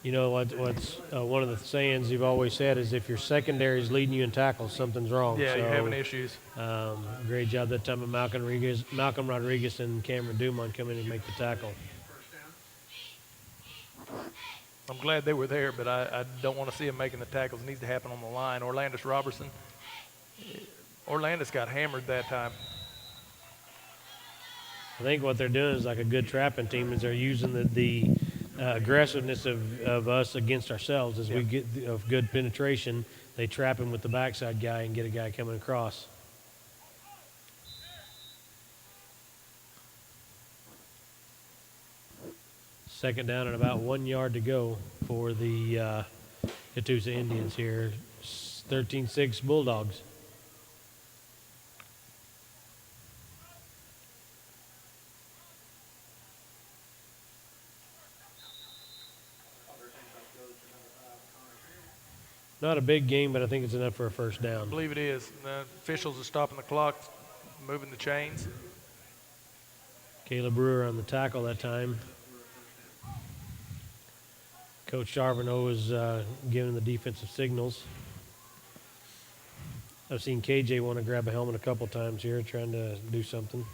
You know what's one of the sayings you've always said is if your secondary is leading you in tackles, something's wrong. Yeah, so, you're having issues. Great job that time of Malcolm Rodriguez, and Cameron Dumont come in and make the tackle. I'm glad they were there, but I don't want to see him making the tackles. It needs to happen on the line. Orlandis Robertson. Orlandis got hammered that time. I think what they're doing is like a good trapping team is they're using the aggressiveness of us against ourselves as we get of good penetration. They trap him with the backside guy and get a guy coming across. Second down and about 1 yard to go for the Catoosa Indians here. 13-6 Bulldogs. Not a big game, but I think it's enough for a first down. I believe it is. The officials are stopping the clock, moving the chains. Caleb Brewer on the tackle that time. Coach Charbonneau is giving the defensive signals. I've seen KJ want to grab a helmet a couple times here, trying to do something.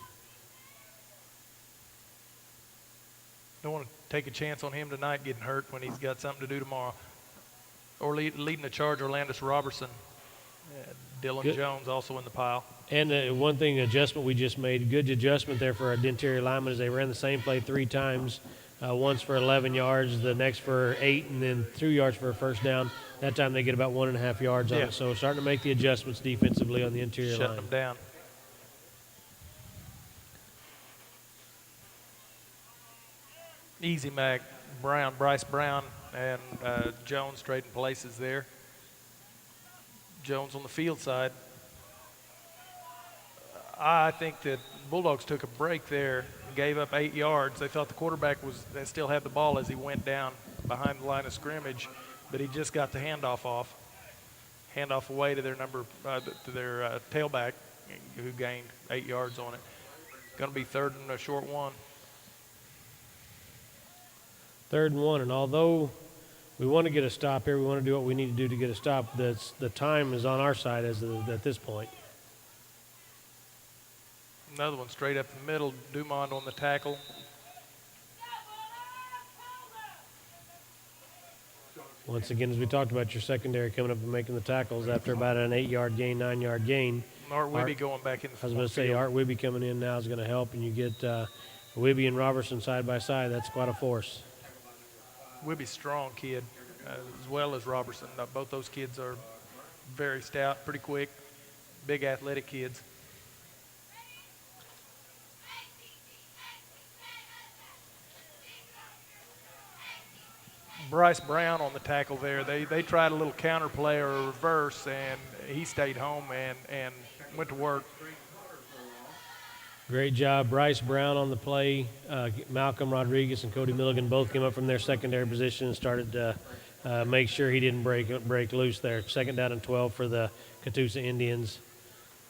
Don't want to take a chance on him tonight getting hurt when he's got something to do tomorrow. Or leading the charge, Orlandis Robertson. Dylan Jones also in the pile. And one thing, adjustment we just made, good adjustment there for our interior linemen is they ran the same play 3 times. Once for 11 yards, the next for 8, and then 2 yards for a first down. That time they get about 1.5 yards on it. So starting to make the adjustments defensively on the interior line. Shutting them down. Easy Mac, Bryce Brown, and Jones trading places there. Jones on the field side. I think that Bulldogs took a break there, gave up 8 yards. They thought the quarterback they still had the ball as he went down behind the line of scrimmage, but he just got the handoff off. Handoff away to their tailback, who gained 8 yards on it. Going to be 3rd and a short 1. 3rd and 1, and although we want to get a stop here, we want to do what we need to do to get a stop, the time is on our side at this point. Another one straight up the middle, Dumont on the tackle. Once again, as we talked about, your secondary coming up and making the tackles after about an 8-yard gain, 9-yard gain. Art Wibby going back in the I was going to say, Art Wibby coming in now is going to help, and you get Wibby and Robertson side by side. That's quite a force. Wibby's strong kid, as well as Robertson. Both those kids are very stout, pretty quick, big athletic kids. Bryce Brown on the tackle there. They tried a little counter play or a reverse, and he stayed home and went to work. Great job, Bryce Brown on the play. Malcolm Rodriguez and Cody Milligan both came up from their secondary position and started to make sure he didn't break loose there. 2nd down and 12 for the Catoosa Indians.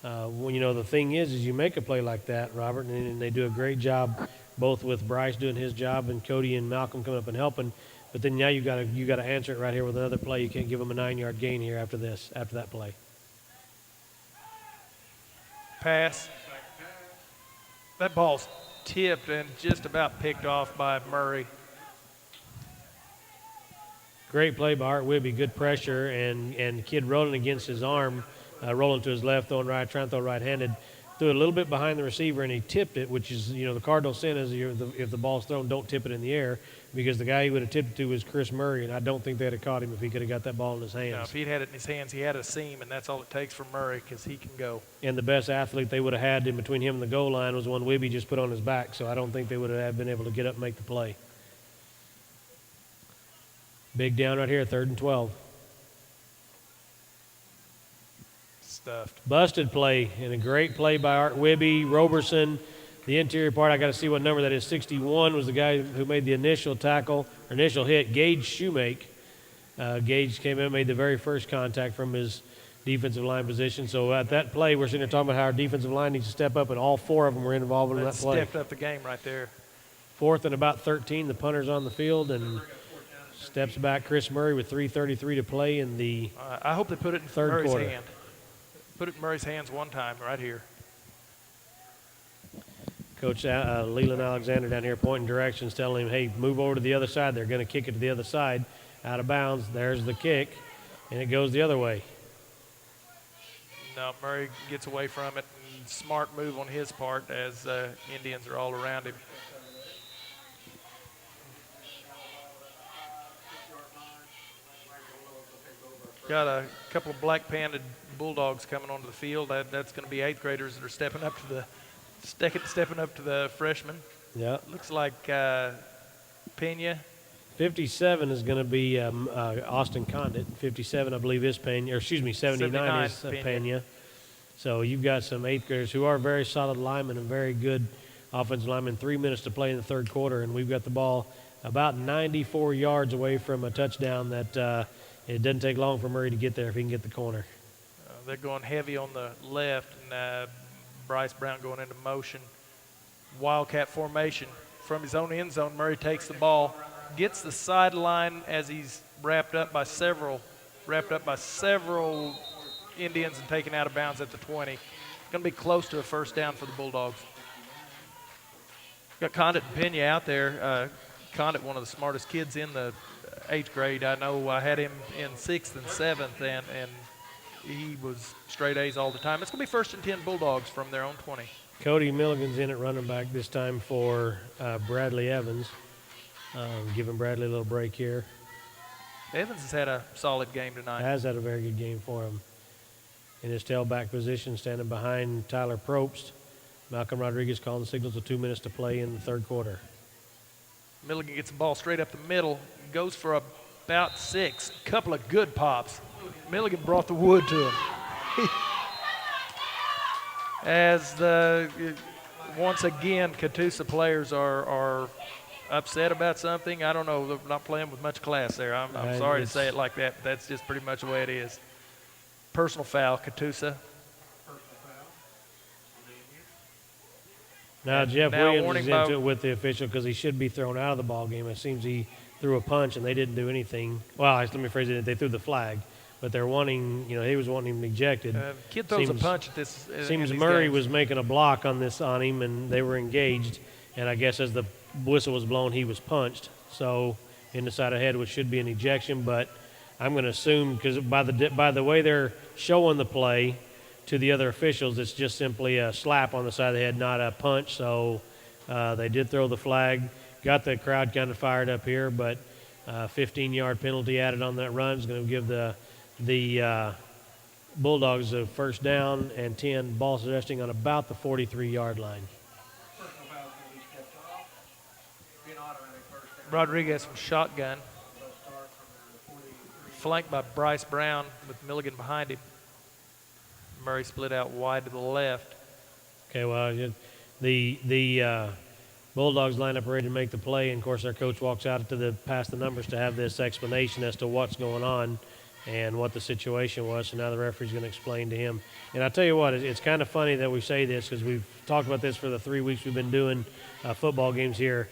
The thing is you make a play like that, Robert, and they do a great job, both with Bryce doing his job and Cody and Malcolm coming up and helping. But then now you got to answer it right here with another play. You can't give them a 9-yard gain here after that play. Pass. That ball's tipped and just about picked off by Murray. Great play by Art Wibby. Good pressure and kid rolling against his arm, rolling to his left, throwing right, trying to throw right-handed. Threw it a little bit behind the receiver, and he tipped it, which is, the cardinal sin is if the ball's thrown, don't tip it in the air, because the guy he would have tipped it to was Chris Murray, and I don't think they'd have caught him if he could have got that ball in his hands. No, if he'd had it in his hands, he had a seam, and that's all it takes for Murray because he can go. And the best athlete they would have had in between him and the goal line was one Wibby just put on his back, so I don't think they would have been able to get up and make the play. Big down right here, 3rd and 12. Stuffed. Busted play, and a great play by Art Wibby. Roberson, the interior part, I got to see what number that is. 61 was the guy who made the initial tackle, or initial hit. Gage Shoemake. Gage came in and made the very first contact from his defensive line position. So at that play, we're sitting here talking about how our defensive line needs to step up, and all 4 of them were involved in that play. Stepped up the game right there. 4th and about 13, the punter's on the field, and Steps back Chris Murray with 3:33 to play in the I hope they put it in third Murray's quarter. hand. Put it in Murray's hands one time right here. Coach Leland Alexander down here pointing directions, telling him, hey, move over to the other side. They're going to kick it to the other side, out of bounds. There's the kick, and it goes the other way. No, Murray gets away from it. Smart move on his part as Indians are all around him. Got a couple of black-banded Bulldogs coming onto the field. That's going to be 8th graders that are stepping up to the freshmen. Yeah. Looks like Pena. 57 is going to be Austin Condit. 57, I believe, is Pena. Or excuse me, 79 is Pena. So you've got some 8th graders who are very solid linemen and very good offensive linemen. 3 minutes to play in the third quarter, and we've got the ball about 94 yards away from a touchdown that it doesn't take long for Murray to get there if he can get the corner. They're going heavy on the left, and Bryce Brown going into motion. Wildcat formation. From his own end zone, Murray takes the ball, gets the sideline as he's wrapped up by several Indians and taken out of bounds at the 20. It's going to be close to a first down for the Bulldogs. Got Condit and Pena out there. Condit, one of the smartest kids in the 8th grade. I know I had him in 6th and 7th, and he was straight A's all the time. It's going to be 1st and 10 Bulldogs from their own 20. Cody Milligan's in at running back this time for Bradley Evans. Giving Bradley a little break here. Evans has had a solid game tonight. Has had a very good game for him. In his tailback position, standing behind Tyler Probst. Malcolm Rodriguez calling the signals with 2 minutes to play in the third quarter. Milligan gets the ball straight up the middle, goes for about 6. Couple of good pops. Milligan brought the wood to him. As once again, Catoosa players are upset about something. I don't know. They're not playing with much class there. I'm sorry to say it like that, but that's just pretty much the way it is. Personal foul, Catoosa. Now Jeff now Williams is into it with the official because he should be thrown out of the ball game. It seems he threw a punch and they didn't do anything. Well, let me phrase it. They threw the flag, but they're wanting, he was wanting him ejected. Kid throws a punch at this. Seems Murray was making a block on him, and they were engaged. And I guess as the whistle was blown, he was punched. So in the side of the head, which should be an ejection, but I'm going to assume because by the way they're showing the play to the other officials, it's just simply a slap on the side of the head, not a punch. So they did throw the flag, got the crowd kind of fired up here, but 15-yard penalty added on that run is going to give the Bulldogs a first down and 10, ball resting on about the 43-yard line. Rodriguez from shotgun, flanked by Bryce Brown with Milligan behind him. Murray split out wide to the left. Okay, well, the Bulldogs line up ready to make the play, and of course our coach walks out past the numbers to have this explanation as to what's going on and what the situation was. So now the referee's going to explain to him. And I tell you what, it's kind of funny that we say this because we've talked about this for the 3 weeks we've been doing football games here.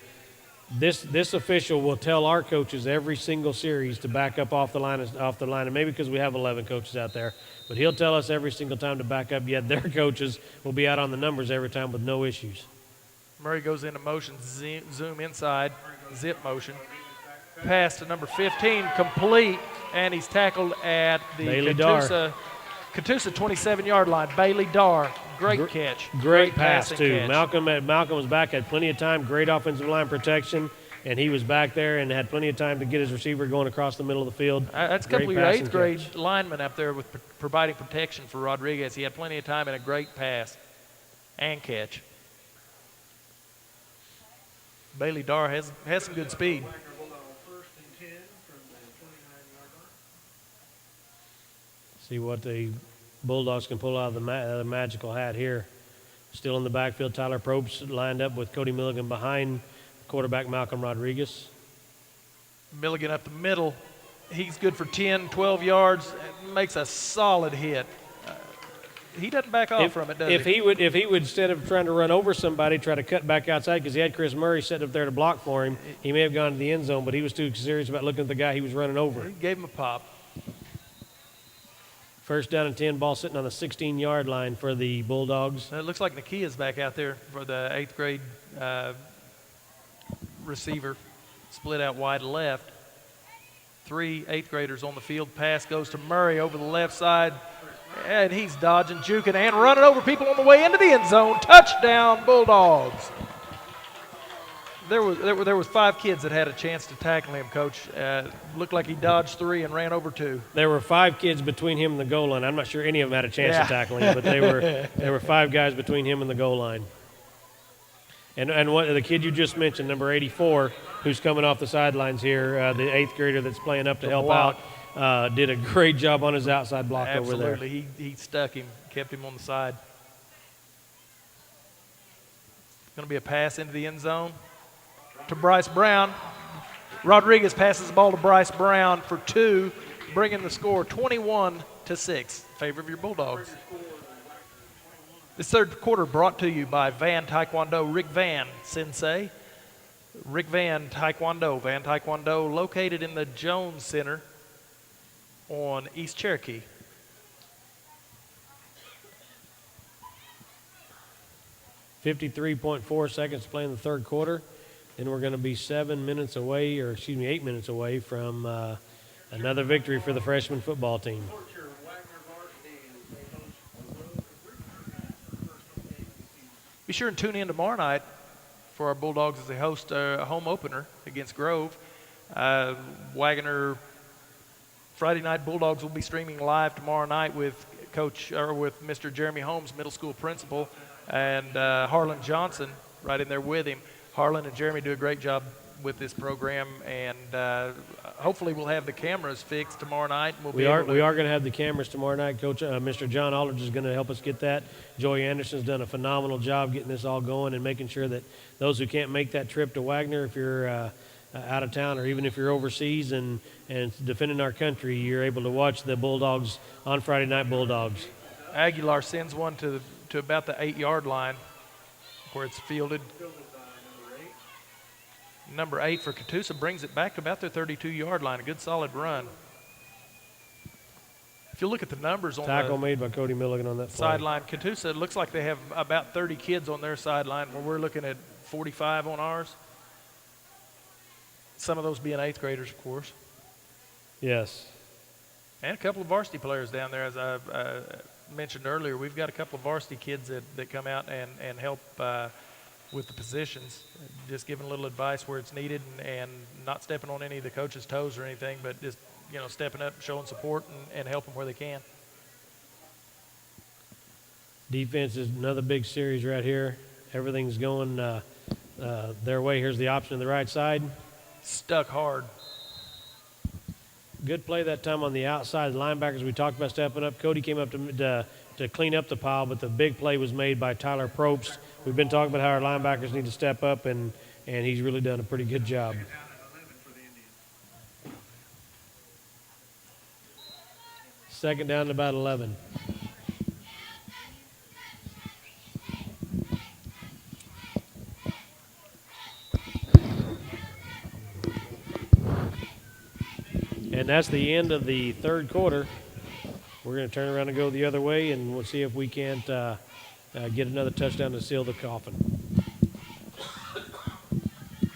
This official will tell our coaches every single series to back up off the line, and maybe because we have 11 coaches out there, but he'll tell us every single time to back up, yet their coaches will be out on the numbers every time with no issues. Murray goes into motion, zoom inside, zip motion. Pass to number 15, complete, and he's tackled at the Catoosa 27-yard line. Bailey Darr, great catch. Great pass, too. Catch. Malcolm was back, had plenty of time, great offensive line protection, and he was back there and had plenty of time to get his receiver going across the middle of the field. That's a couple of your 8th grade linemen up there with providing protection for Rodriguez. He had plenty of time and a great pass and catch. Bailey Darr has some good speed. See what the Bulldogs can pull out of the magical hat here. Still in the backfield, Tyler Probst lined up with Cody Milligan behind quarterback Malcolm Rodriguez. Milligan up the middle. He's good for 10, 12 yards. Makes a solid hit. he doesn't back off from it, does if he? he would instead of trying to run over somebody, try to cut back outside because he had Chris Murray sitting up there to block for him, he may have gone to the end zone, but he was too serious about looking at the guy he was running over. He gave him a pop. First down and 10, ball sitting on the 16-yard line for the Bulldogs. It looks like Nakia's back out there for the 8th grade receiver, split out wide left. 3 8th graders on the field. Pass goes to Murray over the left side, and he's dodging, juking, and running over people on the way into the end zone. Touchdown, Bulldogs. There was 5 kids that had a chance to tackle him, Coach. Looked like he dodged 3 and ran over 2. There were 5 kids between him and the goal line. I'm not sure any of them had a chance to tackle him, but there were 5 guys between him and the goal line. And what the kid you just mentioned, number 84, who's coming off the sidelines here, the 8th grader that's playing up to help out, did a great job on his outside block over there. Absolutely, he stuck him, kept him on the side. Going to be a pass into the end zone to Bryce Brown. Rodriguez passes the ball to Bryce Brown for 2, bringing the score 21-6 in favor of your Bulldogs. This third quarter brought to you by Van Taekwondo, Rick Van Sensei. Rick Van Taekwondo, located in the Jones Center on East Cherokee. .4 seconds to play in the third quarter. Then we're going to be 8 minutes away from another victory for the freshman football team. Be sure and tune in tomorrow night for our Bulldogs as they host a home opener against Grove. Wagoner Friday Night Bulldogs will be streaming live tomorrow night with Mr. Jeremy Holmes, middle school principal, and Harlan Johnson right in there with him. Harlan and Jeremy do a great job with this program, and hopefully we'll have the cameras fixed tomorrow night. We are going to have the cameras tomorrow night. Coach, Mr. John Aldridge is going to help us get that. Joey Anderson's done a phenomenal job getting this all going and making sure that those who can't make that trip to Wagoner, if you're out of town or even if you're overseas and defending our country, you're able to watch the Bulldogs on Friday Night Bulldogs. Aguilar sends one to about the 8-yard line where it's fielded. Number 8 for Catoosa brings it back to about their 32-yard line. A good solid run. If you look at the numbers on tackle made by Cody Milligan on that sideline, Catoosa, it looks like they have about 30 kids on their sideline, where we're looking at 45 on ours. Some of those being 8th graders, of course. Yes. And a couple of varsity players down there, as I mentioned earlier. We've got a couple of varsity kids that come out and help with the positions, just giving a little advice where it's needed and not stepping on any of the coaches' toes or anything, but just, stepping up, showing support and helping where they can. Defense is another big series right here. Everything's going their way. Here's the option to the right side. Stuck hard. Good play that time on the outside. The linebackers we talked about stepping up. Cody came up to clean up the pile, but the big play was made by Tyler Probst. We've been talking about how our linebackers need to step up, and he's really done a pretty good job. Second down to about 11. And that's the end of the third quarter. We're going to turn around and go the other way, and we'll see if we can't get another touchdown to seal the coffin.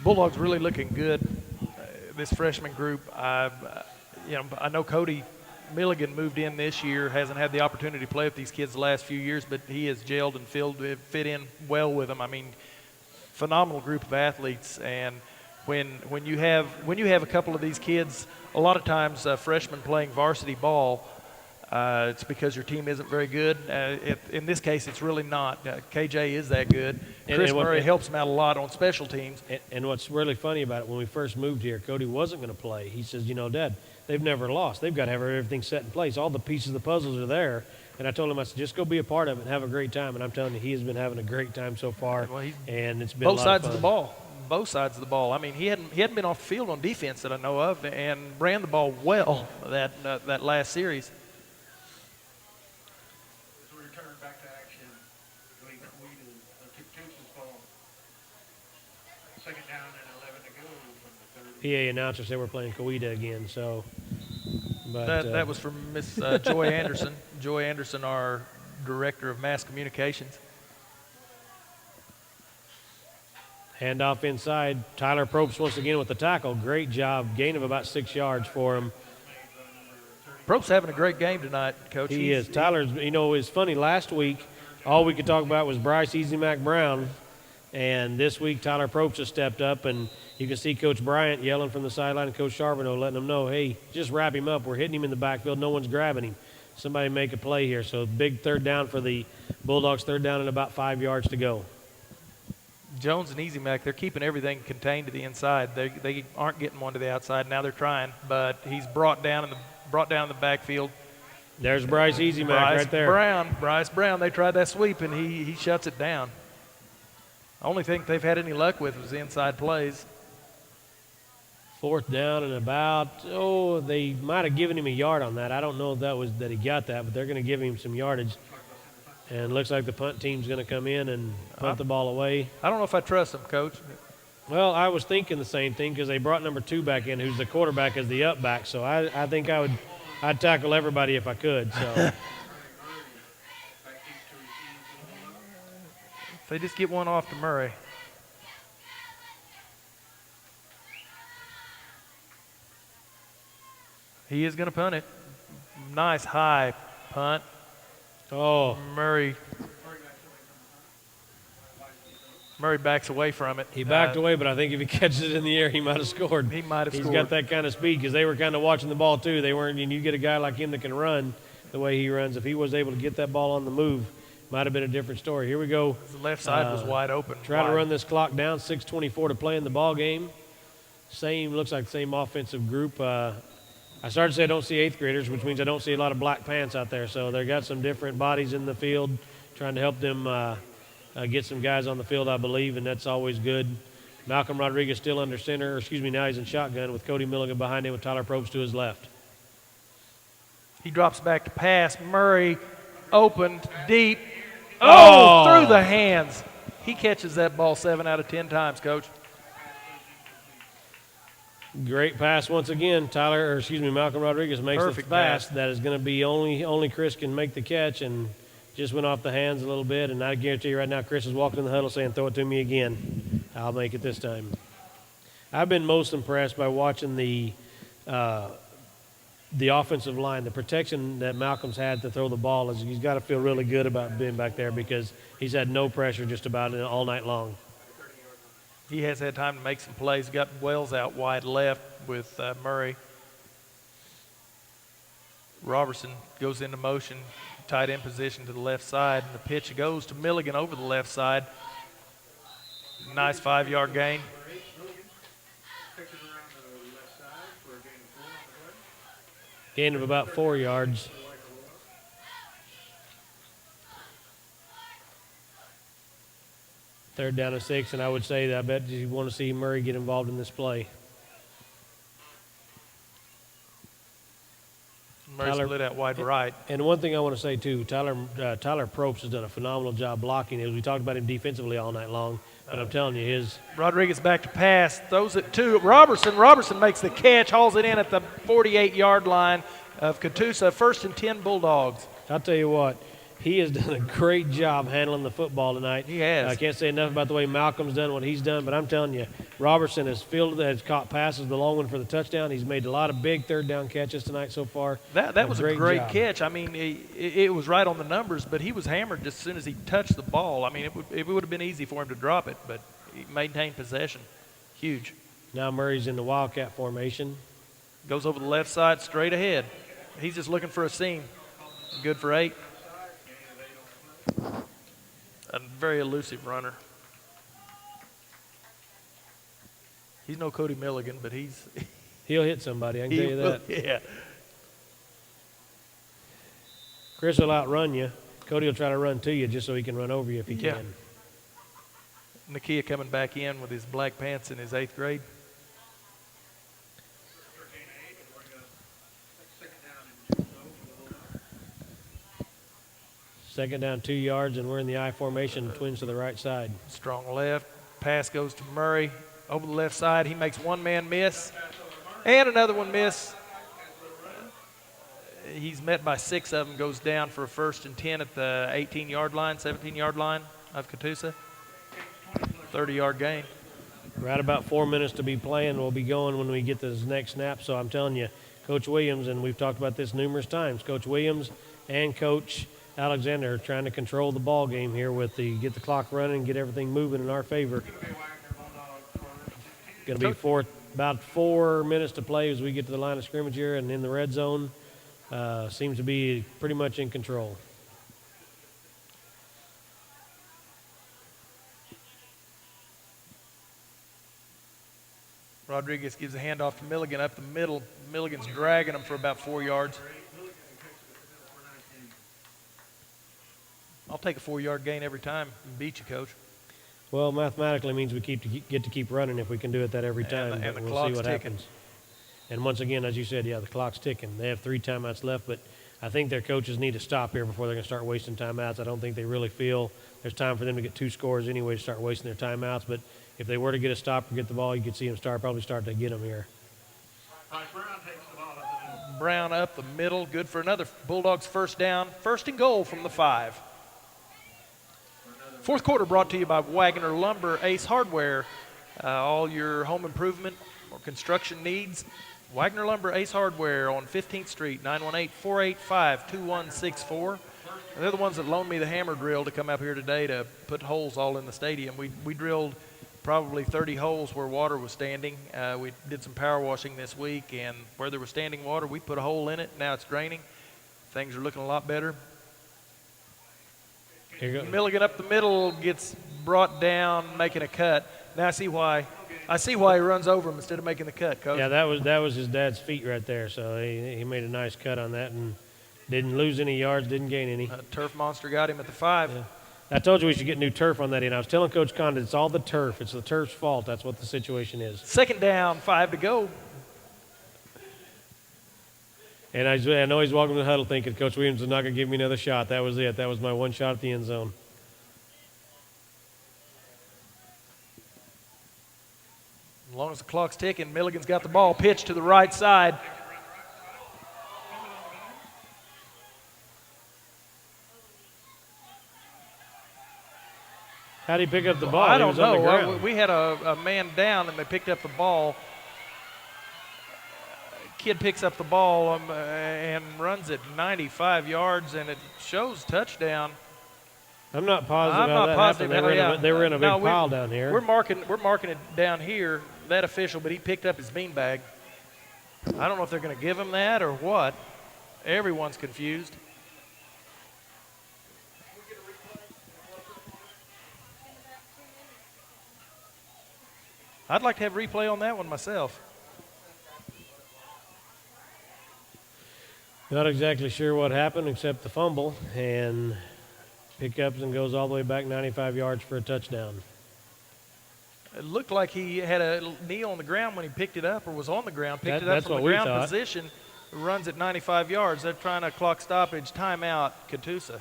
Bulldogs really looking good. This freshman group, I know Cody Milligan moved in this year, hasn't had the opportunity to play with these kids the last few years, but he has gelled and fit in well with them. I mean, phenomenal group of athletes, and when you have a couple of these kids, a lot of times freshmen playing varsity ball, it's because your team isn't very good. In this case, it's really not. KJ is that good. Chris Murray helps him out a lot on special teams. And what's really funny about it, when we first moved here, Cody wasn't going to play. He says, Dad, they've never lost. They've got to have everything set in place. All the pieces of the puzzles are there. And I told him, I said, just go be a part of it and have a great time. And I'm telling you, he has been having a great time so far. Well, and it's been both a lot sides of the ball. Both sides of the ball. I mean, he hadn't been off the field on defense that I know of, and ran the ball well that last series. PA announcer said we're playing Coweta again. So, but That was from Miss Joy Anderson. Joy Anderson, our director of mass communications. handoff inside. Tyler Probst once again with the tackle. Great job. Gain of about 6 yards for him. Probst's having a great game tonight, Coach. He is. Tyler's, it's funny. Last week, all we could talk about was Bryce Easy Mac Brown. And this week, Tyler Probst has stepped up, and you can see Coach Bryant yelling from the sideline and Coach Charbonneau letting them know, hey, just wrap him up. We're hitting him in the backfield. No one's grabbing him. Somebody make a play here. So big third down for the Bulldogs, third down and about 5 yards to go. Jones and Easy Mac, they're keeping everything contained to the inside. They aren't getting one to the outside. Now they're trying, but he's brought down in the backfield. There's Bryce Easy Mac right there. Bryce Brown, they tried that sweep, and he shuts it down. The only thing they've had any luck with was the inside plays. Fourth down and about, they might have given him a yard on that. I don't know if that he got that, but they're going to give him some yardage. And it looks like the punt team's going to come in and punt the ball away. I don't know if I trust them, Coach. Well, I was thinking the same thing because they brought number 2 back in, who's the quarterback as the up back. So I think I'd tackle everybody if I could. So if they just get one off to Murray. He is going to punt it. Nice high punt. Oh, Murray backs away from it. He backed away, but I think if he catches it in the air, he might have scored. He might have scored. He's got that kind of speed because they were kind of watching the ball too. They weren't, and you get a guy like him that can run the way he runs. If he was able to get that ball on the move, might have been a different story. Here we go. The left side was wide open. Try to run this clock down. 6:24 to play in the ball game. Looks like the same offensive group. I started to say I don't see 8th graders, which means I don't see a lot of black pants out there. So they got some different bodies in the field, trying to help them get some guys on the field, I believe, and that's always good. Malcolm Rodriguez still under center. Now he's in shotgun with Cody Milligan behind him with Tyler Probst to his left. He drops back to pass. Murray opened deep. Through the hands. He catches that ball 7 out of 10 times, Coach. Great pass once again. Malcolm Rodriguez makes the pass. That is going to be only Chris can make the catch, and just went off the hands a little bit. And I guarantee you right now, Chris is walking in the huddle saying, "Throw it to me again. I'll make it this time." I've been most impressed by watching the offensive line, the protection that Malcolm's had to throw the ball. He's got to feel really good about being back there because he's had no pressure just about all night long. He has had time to make some plays. Got Wells out wide left with Murray. Robertson goes into motion, tight end position to the left side, and the pitch goes to Milligan over the left side. Nice 5-yard gain. Gain of about 4 yards. Third down and 6, and I would say that I bet you want to see Murray get involved in this play. Murray split out wide right. And one thing I want to say, too, Tyler Probst has done a phenomenal job blocking. We talked about him defensively all night long, but I'm telling you, Rodriguez back to pass, throws it to Robertson. Robertson makes the catch, hauls it in at the 48-yard line of Catoosa. 1st and 10 Bulldogs. I'll tell you what, he has done a great job handling the football tonight. He has. I can't say enough about the way Malcolm's done what he's done, but I'm telling you, Robertson has caught passes, the long one for the touchdown. He's made a lot of big third down catches tonight so far. That was a great job. catch. I mean, it was right on the numbers, but he was hammered just as soon as he touched the ball. I mean, it would have been easy for him to drop it, but he maintained possession. Huge. Now Murray's in the Wildcat formation. Goes over the left side, straight ahead. He's just looking for a seam. Good for 8. A very elusive runner. He's no Cody Milligan, but he'll hit somebody, I can tell you that. Yeah. Chris will outrun you. Cody will try to run to you just so he can run over you if he can. Nakia coming back in with his black pants in his 8th grade. Second down 2 yards, and we're in the I formation, twins to the right side. Strong left. Pass goes to Murray. over the left side. He makes one man miss and another one miss. He's met by 6 of them, goes down for a 1st and 10 at the 18-yard line, 17-yard line of Catoosa. 30-yard gain. Right about 4 minutes to be playing. We'll be going when we get this next snap. So I'm telling you, Coach Williams, and we've talked about this numerous times, Coach Williams and Coach Alexander are trying to control the ball game here with get the clock running and get everything moving in our favor. Going to be about 4 minutes to play as we get to the line of scrimmage here, and in the red zone. Seems to be pretty much in control. Rodriguez gives a handoff to Milligan up the middle. Milligan's dragging him for about 4 yards. I'll take a 4-yard gain every time and beat you, Coach. Well, mathematically means we get to keep running if we can do it that every time. And the we'll clock's see what ticking. happens. And once again, as you said, yeah, the clock's ticking. They have 3 timeouts left, but I think their coaches need to stop here before they're going to start wasting timeouts. I don't think they really feel there's time for them to get 2 scores anyway to start wasting their timeouts. But if they were to get a stop or get the ball, you could see them probably start to get them here. Brown up the middle, good for another Bulldogs 1st down. 1st and goal from the 5. 4th quarter brought to you by Wagoner Lumber, Ace Hardware. All your home improvement or construction needs. Wagoner Lumber, Ace Hardware on 15th Street, 918-485-2164. They're the ones that loaned me the hammer drill to come up here today to put holes all in the stadium. We drilled probably 30 holes where water was standing. We did some power washing this week, and where there was standing water, we put a hole in it. Now it's draining. Things are looking a lot better. Here you go. Milligan up the middle gets brought down, making a cut. Now I see why he runs over him instead of making the cut, Coach. Yeah, that was his dad's feet right there. So he made a nice cut on that and didn't lose any yards, didn't gain any. Turf monster got him at the 5. Yeah. I told you we should get new turf on that end. I was telling Coach Condon it's all the turf. It's the turf's fault. That's what the situation is. 2nd down, 5 to go. And I know he's walking to the huddle thinking Coach Williams is not going to give me another shot. That was it. That was my one shot at the end zone. As long as the clock's ticking, Milligan's got the ball pitched to the right side. How did he pick up the ball? I He don't was on the know. ground. We had a man down, and they picked up the ball. Kid picks up the ball and runs it 95 yards, and it shows touchdown. I'm not positive I'm how not that positive. happened. They were in a big No, pile down here. We're marking it down here, that official, but he picked up his beanbag. I don't know if they're going to give him that or what. Everyone's confused. I'd like to have replay on that one myself. Not exactly sure what happened except the fumble and pickups and goes all the way back 95 yards for a touchdown. It looked like he had a knee on the ground when he picked it up or was on the ground, picked it up That's from what the we ground thought. position, runs at 95 yards. They're trying to clock stoppage, timeout, Catoosa.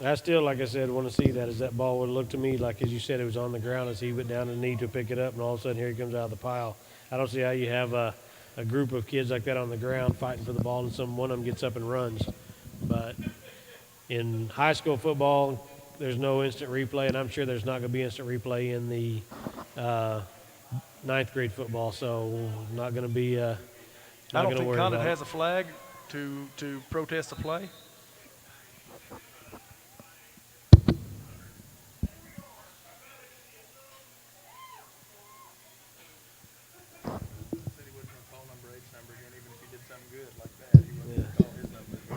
I still, like I said, want to see that as that ball would look to me like, as you said, it was on the ground as he went down the knee to pick it up, and all of a sudden here he comes out of the pile. I don't see how you have a group of kids like that on the ground fighting for the ball and one of them gets up and runs. But in high school football, there's no instant replay, and I'm sure there's not going to be instant replay in the 9th grade football, so not going to be I not don't going to think worry Condon about has it. a flag to protest the play. Said he wasn't going to call number 8's number again, even if he did something good like that. He wasn't going to call his number again.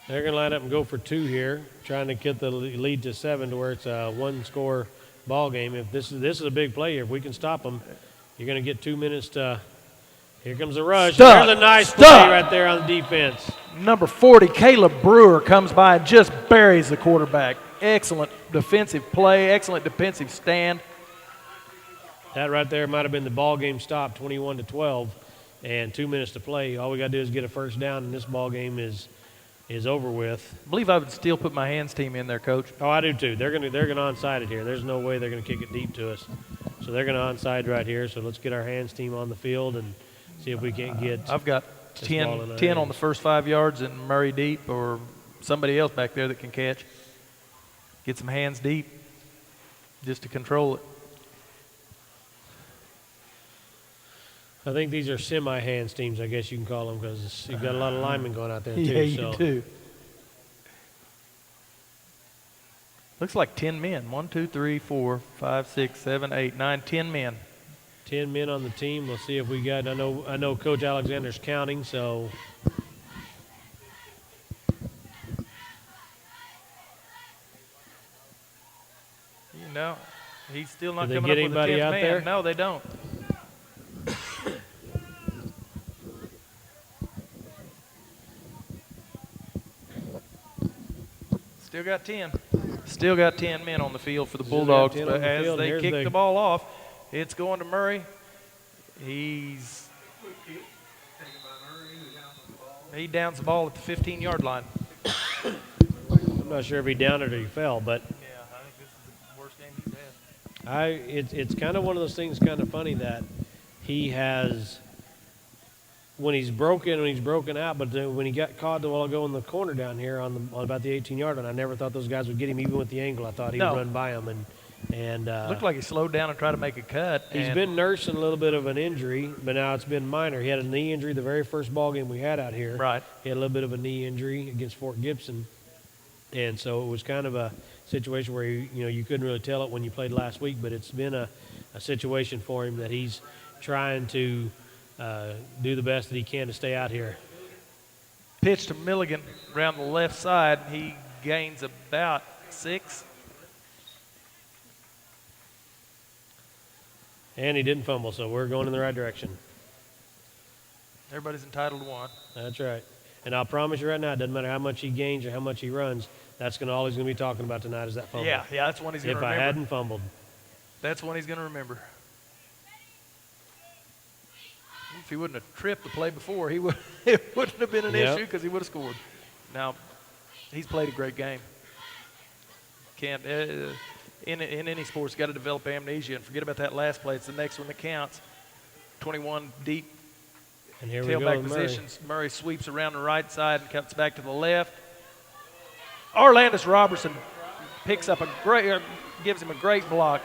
They're going to line up and go for 2 here, trying to get the lead to 7 to where it's a 1-score ball game. If this is a big play here. If we can stop them, you're going to get 2 minutes to. Here comes the rush. There's a nice play right there on the defense. Number 40, Caleb Brewer, comes by and just buries the quarterback. Excellent defensive play, excellent defensive stand. That right there might have been the ball game stop, 21-12, and 2 minutes to play. All we got to do is get a first down, and this ball game is over with. I believe I would still put my hands team in there, Coach. Oh, I do too. They're gonna onside it here. There's no way they're gonna kick it deep to us. So they're gonna onside right here. So let's get our hands team on the field and see if we can't get. I've got 10 on the first 5 yards and Murray deep, or somebody else back there that can catch. Get some hands deep just to control it. I think these are semi-hands teams, I guess you can call them, because you've got a lot of linemen going out there too. Yeah, you do. Looks like 10 men. 1, 2, 3, 4, 5, 6, 7, 8, 9, 10 men. 10 men on the team. We'll see if we got. I know Coach Alexander's counting, so. You know, he's still not Do they coming get up with a anybody 10th out man. there? No, they don't. Still got 10. Still got 10 men on the field for the Bulldogs, but as they kick the ball off, it's going to Murray. He downs the ball at the 15-yard line. I'm not sure if he downed it or he fell, but. Yeah, I think this is the worst game he's had. It's kind of one of those things kind of funny that he has, when he's broken out, but when he got caught the while go in the corner down here on about the 18-yard line, I never thought those guys would get him even with the angle. I thought he would run by him and looked like he slowed down and tried to make a cut. He's been nursing a little bit of an injury, but now it's been minor. He had a knee injury the very first ball game we had out here. Right. He had a little bit of a knee injury against Fort Gibson, and so it was kind of a situation where you couldn't really tell it when you played last week, but it's been a situation for him that he's trying to do the best that he can to stay out here. Pitch to Milligan around the left side. He gains about 6. And he didn't fumble, so we're going in the right direction. Everybody's entitled to 1. That's right. And I'll promise you right now, it doesn't matter how much he gains or how much he runs, that's all he's going to be talking about tonight is that fumble. Yeah, that's one he's going to remember. If I hadn't fumbled. That's one he's going to remember. If he wouldn't have tripped the play before, it wouldn't have been an issue because he would have scored. Now, he's played a great game. Can't in any sports, you got to develop amnesia and forget about that last play. It's the next one that counts. 21 deep and here tailback we go, positions. Murray sweeps around the right side and cuts back to the left. Orlandis Robertson picks up gives him a great block.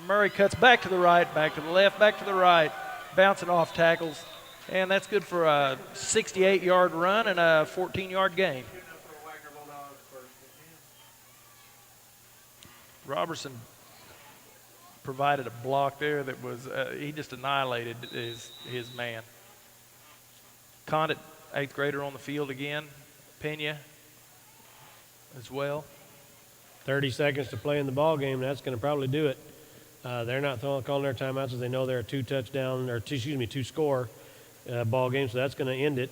Murray cuts back to the right, back to the left, back to the right, bouncing off tackles, and that's good for a 68-yard run and a 14-yard gain. Robertson provided a block there that was he just annihilated his man. Condit, 8th grader on the field again. Pena as well. 30 seconds to play in the ball game. That's going to probably do it. They're not calling their timeouts as they know they're a 2-score ball game, so that's going to end it.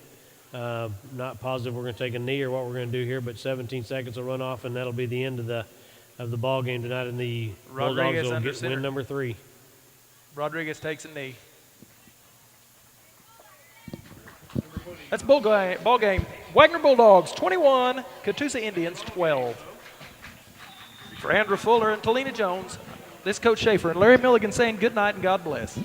Not positive we're going to take a knee or what we're going to do here, but 17 seconds will run off, and that'll be the end of the ball game tonight. And the Bulldogs will get win number 3. Rodriguez takes a knee. That's ball game. Wagoner Bulldogs 21, Catoosa Indians 12. For Andrew Fuller and Talina Jones, this Coach Schaefer and Larry Milligan saying good night and God bless.